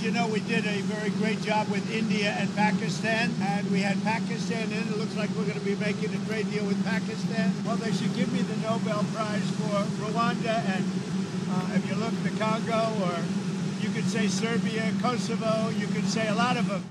You know, we did a very great job with India and Pakistan, and we had Pakistan in. It looks like we're going to be making a trade deal with Pakistan. Well, they should give me the Nobel Prize for Rwanda, and if you look at the Congo, or you could say Serbia, Kosovo, you could say a lot of them.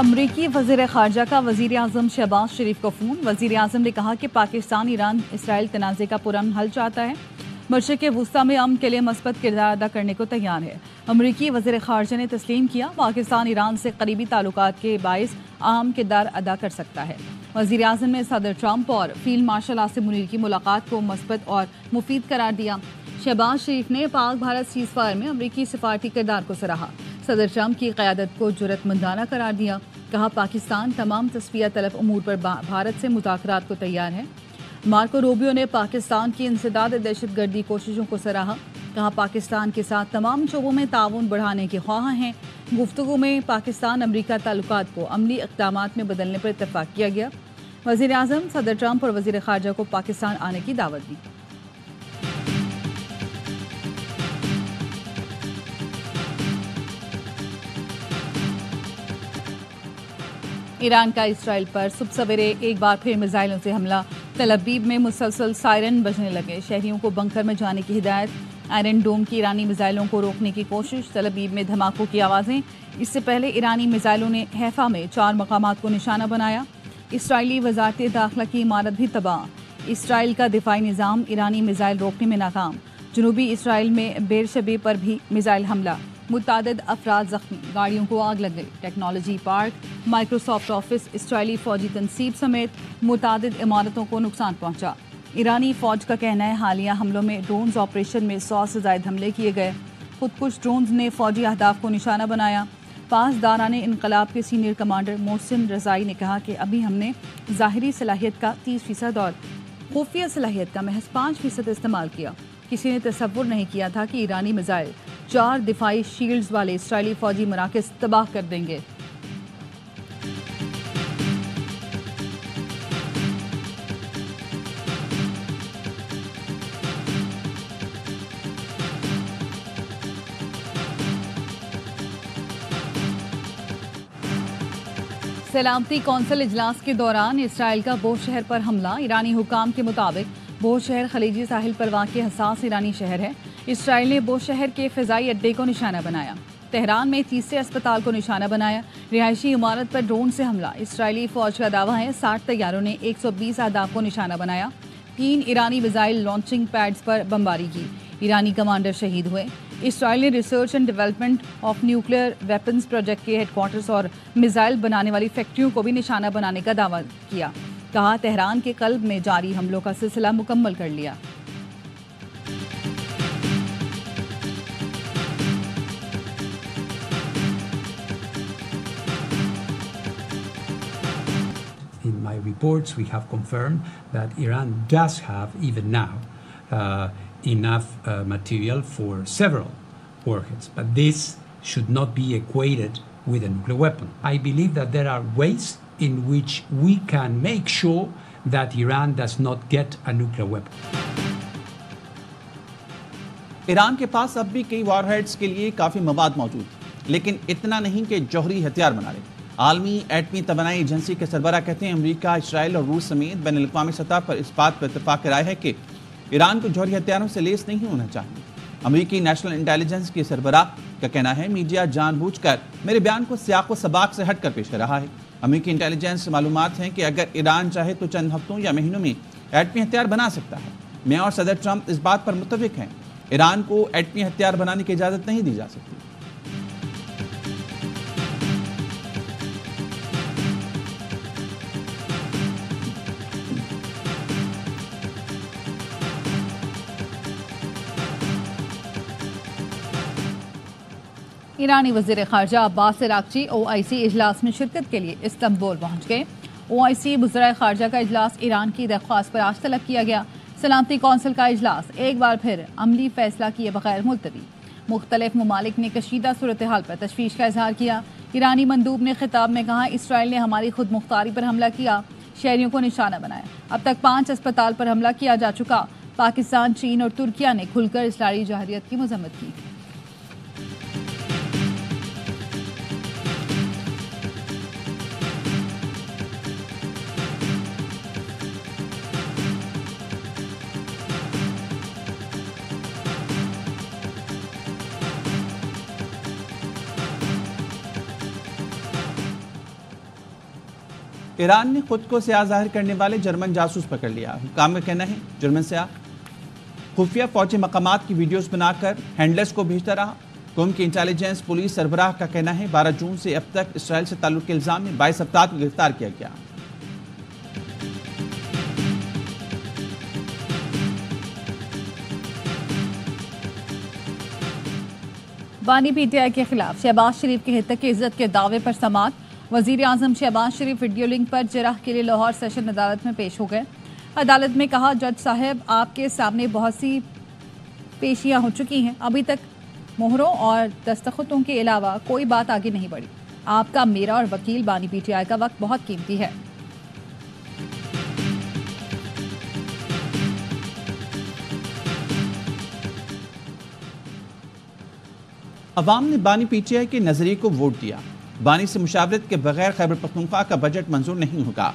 امریکی وزیر خارجہ کا وزیر اعظم شہباز شریف کو phone. وزیر اعظم نے کہا کہ پاکستان ایران اسرائیل تنازع کا پرامن حل چاہتا ہے، مشرق وسطی میں امن کے لیے مثبت کردار ادا کرنے کو تیار ہے۔ امریکی وزیر خارجہ نے تسلیم کیا پاکستان ایران سے قریبی تعلقات کے باعث اہم کردار ادا کر سکتا ہے۔ وزیر اعظم نے صدر ٹرمپ اور فیلڈ مارشل عاصم منیر کی ملاقات کو مثبت اور مفید قرار دیا۔ شہباز شریف نے پاک بھارت سیز فائر میں امریکی سفارتی کردار کو سراہا۔ صدر ٹرمپ کی قیادت کو جرأت مندانہ قرار دیا۔ کہا پاکستان تمام تصفیہ طلب امور پر بھارت سے مذاکرات کو تیار ہے۔ مارکو روبیو نے پاکستان کی انسداد دہشت گردی کوششوں کو سراہا۔ کہا پاکستان کے ساتھ تمام شعبوں میں تعاون بڑھانے کے خواہاں ہیں۔ گفتگو میں پاکستان امریکہ تعلقات کو عملی اقدامات میں بدلنے پر اتفاق کیا گیا۔ وزیر اعظم صدر ٹرمپ اور وزیر خارجہ کو پاکستان آنے کی دعوت دی۔ ایران کا اسرائیل پر صبح سویرے ایک بار پھر میزائلوں سے حملہ۔ تل ابیب میں مسلسل سائرن بجنے لگے، شہریوں کو بنکر میں جانے کی ہدایت۔ آئرن ڈوم کی ایرانی میزائلوں کو روکنے کی کوشش، تل ابیب میں دھماکوں کی آوازیں۔ اس سے پہلے ایرانی میزائلوں نے حیفا میں 4 مقامات کو نشانہ بنایا۔ اسرائیلی وزارت داخلہ کی عمارت بھی تباہ۔ اسرائیل کا دفاعی نظام ایرانی میزائل روکنے میں ناکام۔ جنوبی اسرائیل میں بیرشبے پر بھی میزائل حملہ، متعدد افراد زخمی، گاڑیوں کو آگ لگ گئی۔ ٹیکنالوجی پارک، مائکروسافٹ آفس، اسرائیلی فوجی تنصیب سمیت متعدد عمارتوں کو نقصان پہنچا۔ ایرانی فوج کا کہنا ہے حالیہ حملوں میں ڈرونز آپریشن میں 100 سے زائد حملے کیے گئے۔ خودکش ڈرونز نے فوجی اہداف کو نشانہ بنایا۔ پاسداران انقلاب کے سینئر کمانڈر محسن رضائی نے کہا کہ ابھی ہم نے ظاہری صلاحیت کا 30% اور خفیہ صلاحیت کا محض 5% استعمال کیا۔ کسی نے تصور نہیں کیا تھا کہ ایرانی میزائل 4 دفاعی شیلڈز والے اسرائیلی فوجی مراکز تباہ کر دیں گے۔ سلامتی کونسل اجلاس کے دوران اسرائیل کا بوش شہر پر حملہ۔ ایرانی حکام کے مطابق بوش شہر خلیجی ساحل پر واقع حساس ایرانی شہر ہے۔ اسرائیل نے بوش شہر کے فضائی اڈے کو نشانہ بنایا۔ تہران میں تیسرے اسپتال کو نشانہ بنایا۔ رہائشی عمارت پر ڈرون سے حملہ۔ اسرائیلی فوج کا دعویٰ ہے 60 طیاروں نے 120 اہداف کو نشانہ بنایا۔ 3 ایرانی میزائل لانچنگ پیڈز پر بمباری کی۔ ایرانی کمانڈر شہید ہوئے۔ اسرائیل نے research and development of nuclear weapons project کے ہیڈ کوارٹرز اور میزائل بنانے والی فیکٹریوں کو بھی نشانہ بنانے کا دعویٰ کیا۔ کہا تہران کے قلب میں جاری حملوں کا سلسلہ مکمل کر لیا۔ In my reports, we have confirmed that Iran does have, even now, enough material for several warheads, but this should not be equated with a nuclear weapon. I believe that there are ways in which we can make sure that Iran does not get a nuclear weapon. Iran کے پاس اب بھی کئی وار heads کے لیے کافی مواد موجود، لیکن اتنا نہیں کہ جوہری ہتھیار بنا لے۔ عالمی ایٹمی توانائی ایجنسی کے سربراہ کہتے ہیں امریکہ، اسرائیل اور روس سمیت بین الاقوامی سطح پر اس بات پر اتفاق رائے ہے کہ ایران کو جوہری ہتھیاروں سے لیس نہیں ہونا چاہیے۔ امریکی نیشنل انٹیلیجنس کے سربراہ کا کہنا ہے میڈیا جان بوجھ کر میرے بیان کو سیاق و سباق سے ہٹ کر پیش کر رہا ہے۔ امریکی انٹیلیجنس معلومات ہیں کہ اگر ایران چاہے تو چند ہفتوں یا مہینوں میں ایٹمی ہتھیار بنا سکتا ہے۔ میں اور صدر ٹرمپ اس بات پر متفق ہیں، ایران کو ایٹمی ہتھیار بنانے کی اجازت نہیں دی جا سکتی۔ ایرانی وزیر خارجہ عباس عراقچی OIC اجلاس میں شرکت کے لیے استنبول پہنچ گئے۔ OIC وزرائے خارجہ کا اجلاس ایران کی درخواست پر آج طلب کیا گیا۔ سلامتی کونسل کا اجلاس ایک بار پھر عملی فیصلہ کیے بغیر ملتوی۔ مختلف ممالک نے کشیدہ صورتحال پر تشویش کا اظہار کیا۔ ایرانی مندوب نے خطاب میں کہا اسرائیل نے ہماری خود مختاری پر حملہ کیا، شہریوں کو نشانہ بنایا۔ اب تک 5 اسپتال پر حملہ کیا جا چکا۔ پاکستان، چین اور ترکیہ نے کھل کر اسرائیلی جارحیت کی مذمت کی۔ ایران نے خود کو سیاہ ظاہر کرنے والے جرمن جاسوس پکڑ لیا. حکام کا کہنا ہے جرمن سیاہ خفیہ فوجی مقامات کی ویڈیوز بنا کر ہینڈلرز کو بھیجتا رہا. قوم کی انٹیلیجنس پولیس سربراہ کا کہنا ہے 12 جون سے اب تک اسرائیل سے تعلق کے الزام میں 22 افراد کو گرفتار کیا گیا. بانی پی ٹی آئی کے خلاف شہباز شریف کی حتیٰ کی عزت کے دعوے پر سماعت. وزیر اعظم شہباز شریف ویڈیو لنک پر جرح کے لیے لاہور سیشن عدالت میں پیش ہو گئے. عدالت میں کہا جج صاحب آپ کے سامنے بہت سی پیشیاں ہو چکی ہیں, ابھی تک مہروں اور دستخطوں کے علاوہ کوئی بات آگے نہیں بڑھی. آپ کا, میرا اور وکیل بانی پی ٹی آئی کا وقت بہت قیمتی ہے. عوام نے بانی پی ٹی آئی کے نظریے کو ووٹ دیا. بانی سے مشاورت کے بغیر خیبر پختونخوا کا بجٹ منظور نہیں ہوگا.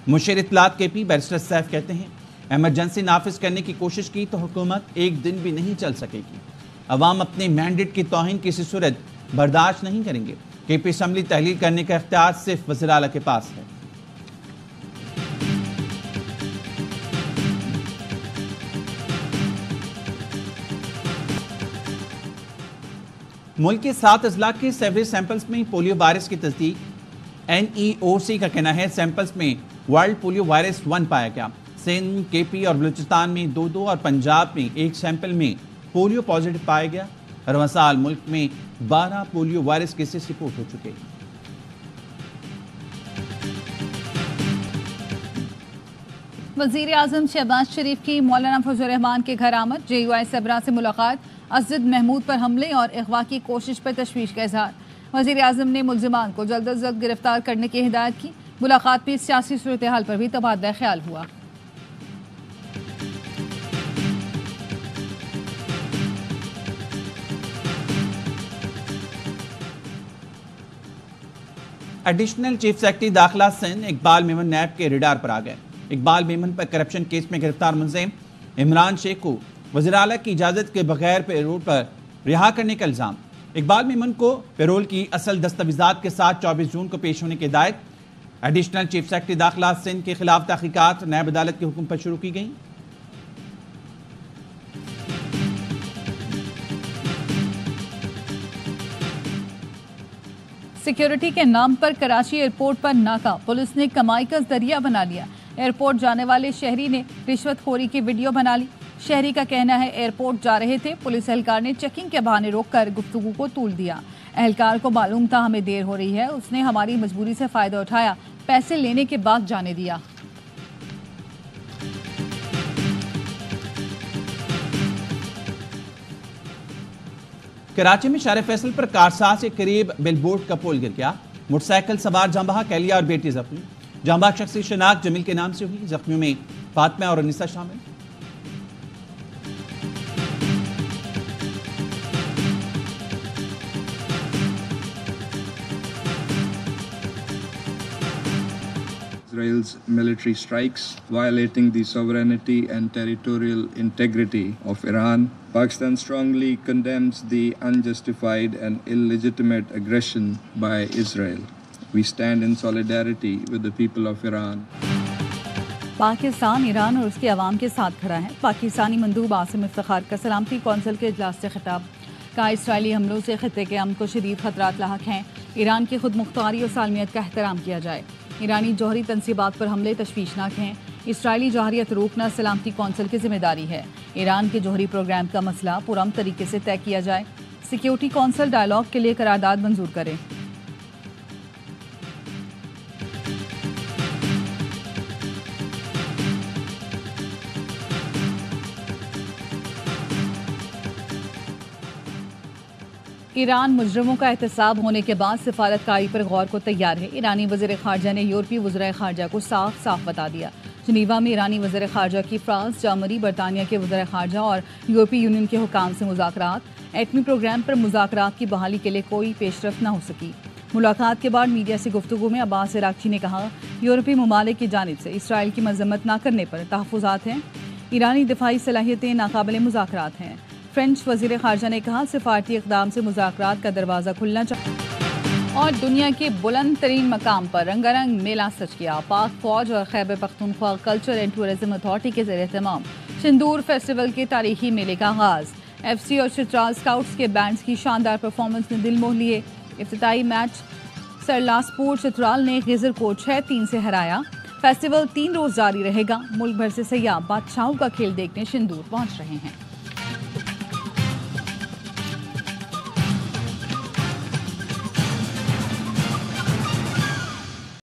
مشیر اطلاعات کے پی بیرسٹر سیف کہتے ہیں ایمرجنسی نافذ کرنے کی کوشش کی تو حکومت ایک دن بھی نہیں چل سکے گی. عوام اپنے مینڈیٹ کی توہین کسی صورت برداشت نہیں کریں گے. کے پی اسمبلی تحلیل کرنے کا اختیار صرف وزیر اعلیٰ کے پاس ہے. ملک کے 7 اضلاع کے سیوریج سیمپلز میں پولیو وائرس کی تصدیق. این ای او سی کا کہنا ہے سیمپلز میں ورلڈ پولیو وائرس 1 پایا گیا. سندھ, کے پی اور بلوچستان میں 2 اور پنجاب میں 1 سیمپل میں پولیو پازیٹو پایا گیا. رواں سال ملک میں 12 پولیو وائرس کیسز رپورٹ ہو چکے. وزیر اعظم شہباز شریف کی مولانا فضل الرحمان کے گھر آمد. جے یو آئی سربراہ سے ملاقات. اسد محمود پر حملے اور اغوا کی کوشش پر تشویش کا اظہار. وزیر اعظم نے ملزمان کو جلد از جلد گرفتار کرنے کی ہدایت کی. ملاقات میں سیاسی صورتحال پر بھی تبادلہ خیال ہوا. ایڈیشنل چیف سیکرٹری داخلہ سندھ اقبال میمن نیب کے ریڈار پر آ گئے. اقبال میمن پر کرپشن کیس میں گرفتار ملزم عمران شیخ کو وزیر اعلیٰ کی اجازت کے بغیر پیرول پر رہا کرنے کا الزام. اقبال میمن کو پیرول کی اصل دستاویزات کے ساتھ 24 جون کو پیش ہونے کی ہدایت. ایڈیشنل چیف سیکرٹری داخلہ سندھ کے خلاف تحقیقات نیب عدالت کے حکم پر شروع کی گئیں. سیکیورٹی کے نام پر کراچی ایئرپورٹ پر ناکہ. پولیس نے کمائی کا ذریعہ بنا لیا. ایئرپورٹ جانے والے شہری نے رشوت خوری کی ویڈیو بنا لی. شہری کا کہنا ہے ایئرپورٹ جا رہے تھے, پولیس اہلکار نے چیکنگ کے بہانے روک کر گفتگو کو طول دیا. اہلکار کو معلوم تھا ہمیں دیر ہو رہی ہے, اس نے ہماری مجبوری سے فائدہ اٹھایا, پیسے لینے کے بعد جانے دیا. کراچی میں شارع فیصل پر کارساز کے قریب بل بورڈ کا پول گر گیا. موٹر سائیکل سوار جاں بحق اہلیہ اور بیٹی زخمی. جاں بحق شخصی شناخت جمیل کے نام سے ہوئی. زخمیوں میں فاطمہ اور انیسہ شامل. Israel's military strikes violating the sovereignty and territorial integrity of Iran. Pakistan strongly condemns the unjustified and illegitimate aggression by Israel. We stand in solidarity with the people of Iran. Pakistan Iran اور اس کے عوام کے ساتھ کھڑا ہے. پاکستانی مندوب عاصم افتخار کا سلامتی کونسل کے اجلاس سے خطاب. کہا اسرائیلی حملوں سے خطے کے امن کو شدید خطرات لاحق ہیں. ایران کی خود مختاری اور سالمیت کا احترام کیا جائے. ایرانی جوہری تنصیبات پر حملے تشویشناک ہیں. اسرائیلی جوہریت روکنا سلامتی کونسل کی ذمہ داری ہے. ایران کے جوہری پروگرام کا مسئلہ پرامن طریقے سے طے کیا جائے. سیکیورٹی کونسل ڈائیلاگ کے لیے قرارداد منظور کرے. ایران مجرموں کا احتساب ہونے کے بعد سفارتکاری پر غور کو تیار ہے. ایرانی وزیر خارجہ نے یورپی وزرائے خارجہ کو صاف صاف بتا دیا. جنیوا میں ایرانی وزیر خارجہ کی فرانس, جرمنی, برطانیہ کے وزرائے خارجہ اور یورپی یونین کے حکام سے مذاکرات. ایٹمی پروگرام پر مذاکرات کی بحالی کے لیے کوئی پیش رفت نہ ہو سکی. ملاقات کے بعد میڈیا سے گفتگو میں عباس عراقچی نے کہا یورپی ممالک کی جانب سے اسرائیل کی مذمت نہ کرنے پر تحفظات ہیں. ایرانی دفاعی صلاحیتیں ناقابل مذاکرات ہیں. فرینچ وزیر خارجہ نے کہا سفارتی اقدام سے مذاکرات کا دروازہ کھلنا چاہیے. اور دنیا کے بلند ترین مقام پر رنگا رنگ میلہ سج گیا. پاک فوج اور Khyber Pakhtunkhwa culture and tourism authority کے زیر اہتمام سندور فیسٹیول کے تاریخی میلے کا آغاز. ایف سی اور چترال اسکاؤٹس کے بینڈز کی شاندار پرفارمنس نے دل موہ لیے. افتتاحی میچ سرلاسپور چترال نے غیزر کو 6-3 سے ہرایا. فیسٹیول 3 روز جاری رہے گا. ملک بھر سے سیاح بادشاہوں کا کھیل دیکھنے سندور پہنچ رہے ہیں.